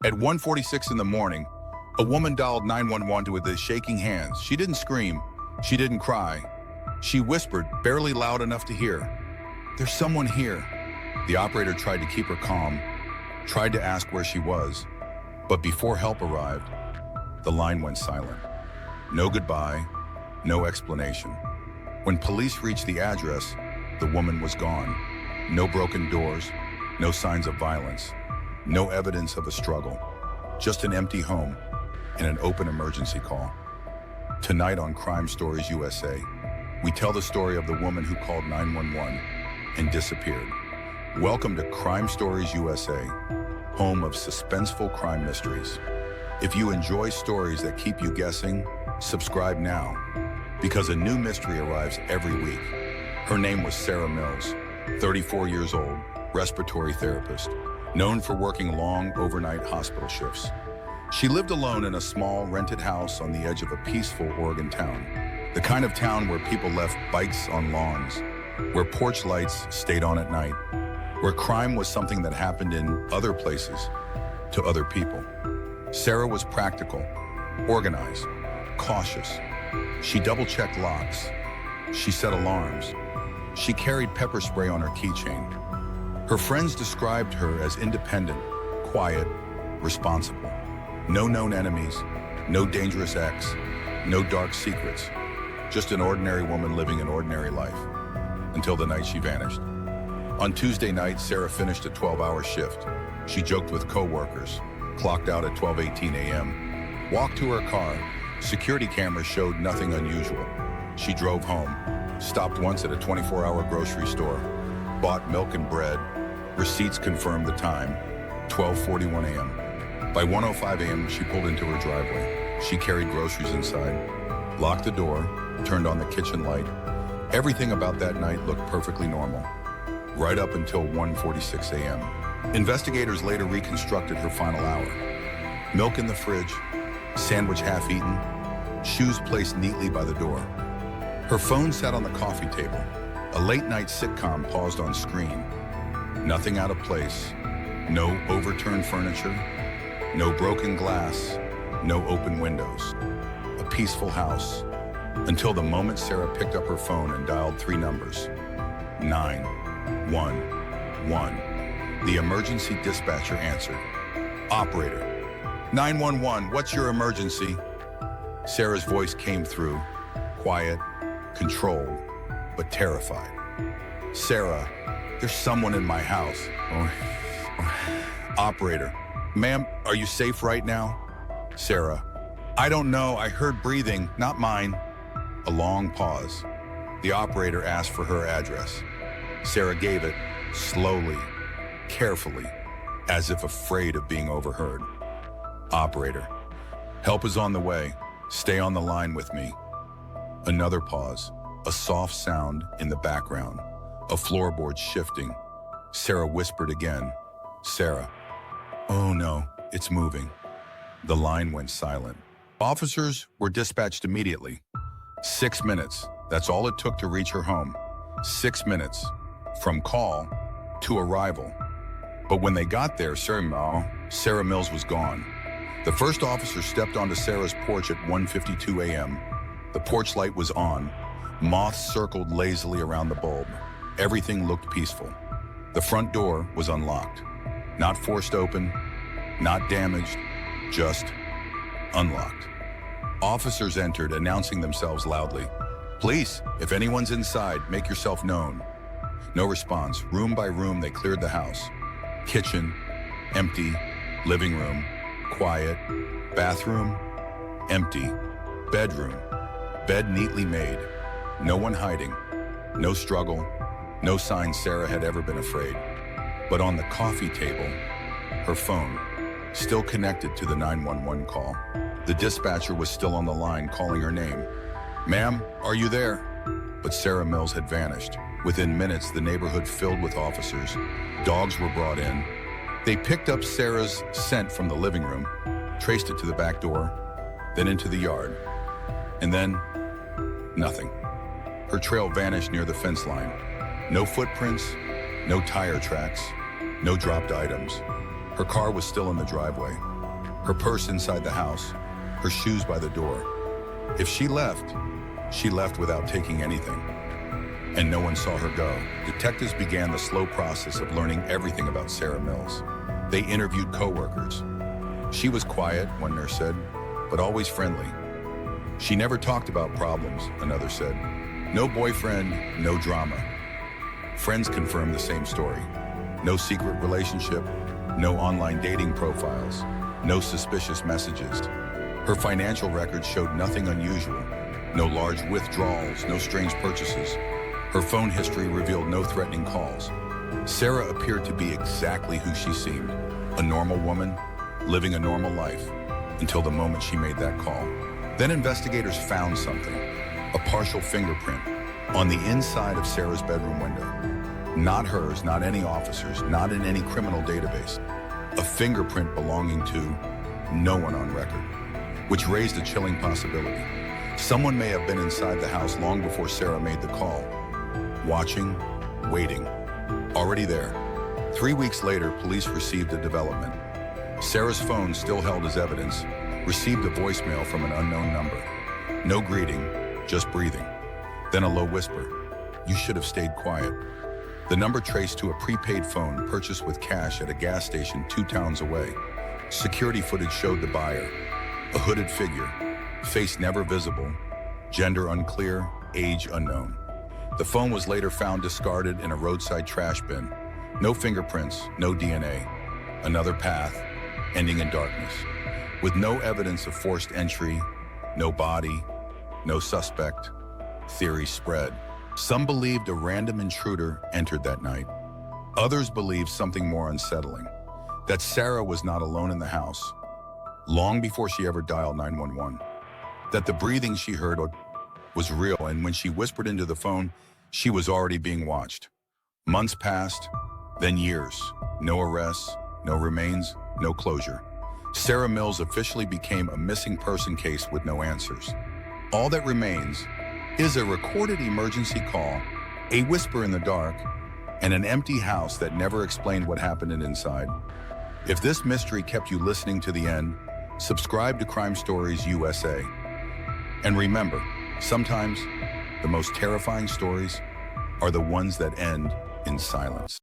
At 1:46 in the morning, a woman dialed 911 with shaking hands. She didn't scream. She didn't cry. She whispered, barely loud enough to hear, "There's someone here." The operator tried to keep her calm, tried to ask where she was, but before help arrived, the line went silent. No goodbye, no explanation. When police reached the address, the woman was gone. No broken doors, no signs of violence, no evidence of a struggle, just an empty home and an open emergency call. Tonight on Crime Stories USA, we tell the story of the woman who called 911 and disappeared. Welcome to Crime Stories USA, home of suspenseful crime mysteries. If you enjoy stories that keep you guessing, subscribe now, because a new mystery arrives every week. Her name was Sarah Mills, 34 years old, respiratory therapist, known for working long overnight hospital shifts. She lived alone in a small rented house on the edge of a peaceful Oregon town. The kind of town where people left bikes on lawns, where porch lights stayed on at night, where crime was something that happened in other places to other people. Sarah was practical, organized, cautious. She double-checked locks. She set alarms. She carried pepper spray on her keychain. Her friends described her as independent, quiet, responsible. No known enemies, no dangerous ex, no dark secrets. Just an ordinary woman living an ordinary life. Until the night she vanished. On Tuesday night, Sarah finished a 12-hour shift. She joked with co-workers, clocked out at 12:18 a.m., walked to her car. Security cameras showed nothing unusual. She drove home, stopped once at a 24-hour grocery store, bought milk and bread. Receipts confirmed the time, 12:41 a.m. By 1:05 a.m., she pulled into her driveway. She carried groceries inside, locked the door, turned on the kitchen light. Everything about that night looked perfectly normal, right up until 1:46 a.m. Investigators later reconstructed her final hour. Milk in the fridge, sandwich half eaten, shoes placed neatly by the door. Her phone sat on the coffee table. A late-night sitcom paused on screen. Nothing out of place. No overturned furniture. No broken glass. No open windows. A peaceful house. Until the moment Sarah picked up her phone and dialed 3 numbers. 911. The emergency dispatcher answered. "Operator. 911, what's your emergency?" Sarah's voice came through, quiet, controlled, but terrified. "Sarah, there's someone in my house." "Operator. Ma'am, are you safe right now?" Sarah. "I don't know, I heard breathing, not mine." A long pause. The operator asked for her address. Sarah gave it, slowly, carefully, as if afraid of being overheard. "Operator, help is on the way. Stay on the line with me." Another pause, a soft sound in the background, a floorboard shifting. Sarah whispered again, "Sarah." "Oh no, it's moving." The line went silent. Officers were dispatched immediately. 6 minutes, that's all it took to reach her home. 6 minutes, from call to arrival. But when they got there, Sarah Mills was gone. The first officer stepped onto Sarah's porch at 1:52 a.m. The porch light was on. Moths circled lazily around the bulb. Everything looked peaceful. The front door was unlocked. Not forced open, not damaged, just unlocked. Officers entered, announcing themselves loudly. "Police, if anyone's inside, make yourself known." No response. Room by room, they cleared the house. Kitchen, empty. Living room, quiet. Bathroom, empty. Bedroom, bed neatly made. No one hiding. No struggle. No sign Sarah had ever been afraid. But on the coffee table, her phone, still connected to the 911 call. The dispatcher was still on the line, calling her name. "Ma'am, are you there?" But Sarah Mills had vanished. Within minutes, the neighborhood filled with officers. Dogs were brought in. They picked up Sarah's scent from the living room, traced it to the back door, then into the yard. And then, nothing. Her trail vanished near the fence line. No footprints, no tire tracks, no dropped items. Her car was still in the driveway. her purse inside the house, her shoes by the door. If she left without taking anything. And no one saw her go. Detectives began the slow process of learning everything about Sarah Mills. They interviewed co-workers. She was quiet, one nurse said, but always friendly. She never talked about problems, another said. No boyfriend, no drama. Friends confirmed the same story. No secret relationship, no online dating profiles, no suspicious messages. Her financial records showed nothing unusual. No large withdrawals, no strange purchases. Her phone history revealed no threatening calls. Sarah appeared to be exactly who she seemed, a normal woman, living a normal life, until the moment she made that call. Then investigators found something, a partial fingerprint, on the inside of Sarah's bedroom window. Not hers, not any officers, not in any criminal database. A fingerprint belonging to no one on record, which raised a chilling possibility. Someone may have been inside the house long before Sarah made the call. Watching, waiting, already there. 3 weeks later, police received a development. Sarah's phone, still held as evidence, received a voicemail from an unknown number. No greeting, just breathing. Then a low whisper, "You should have stayed quiet." The number traced to a prepaid phone purchased with cash at a gas station 2 towns away. Security footage showed the buyer, a hooded figure, face never visible, gender unclear, age unknown. The phone was later found discarded in a roadside trash bin. No fingerprints, no DNA. Another path, ending in darkness. With no evidence of forced entry, no body, no suspect, theories spread. Some believed a random intruder entered that night. Others believed something more unsettling, that Sarah was not alone in the house, long before she ever dialed 911. That the breathing she heard was real, and when she whispered into the phone, she was already being watched. Months passed, then years. No arrests, no remains, no closure. Sarah Mills officially became a missing person case with no answers. All that remains is a recorded emergency call, a whisper in the dark, and an empty house that never explained what happened inside. If this mystery kept you listening to the end, subscribe to Crime Stories USA. And remember, sometimes the most terrifying stories are the ones that end in silence.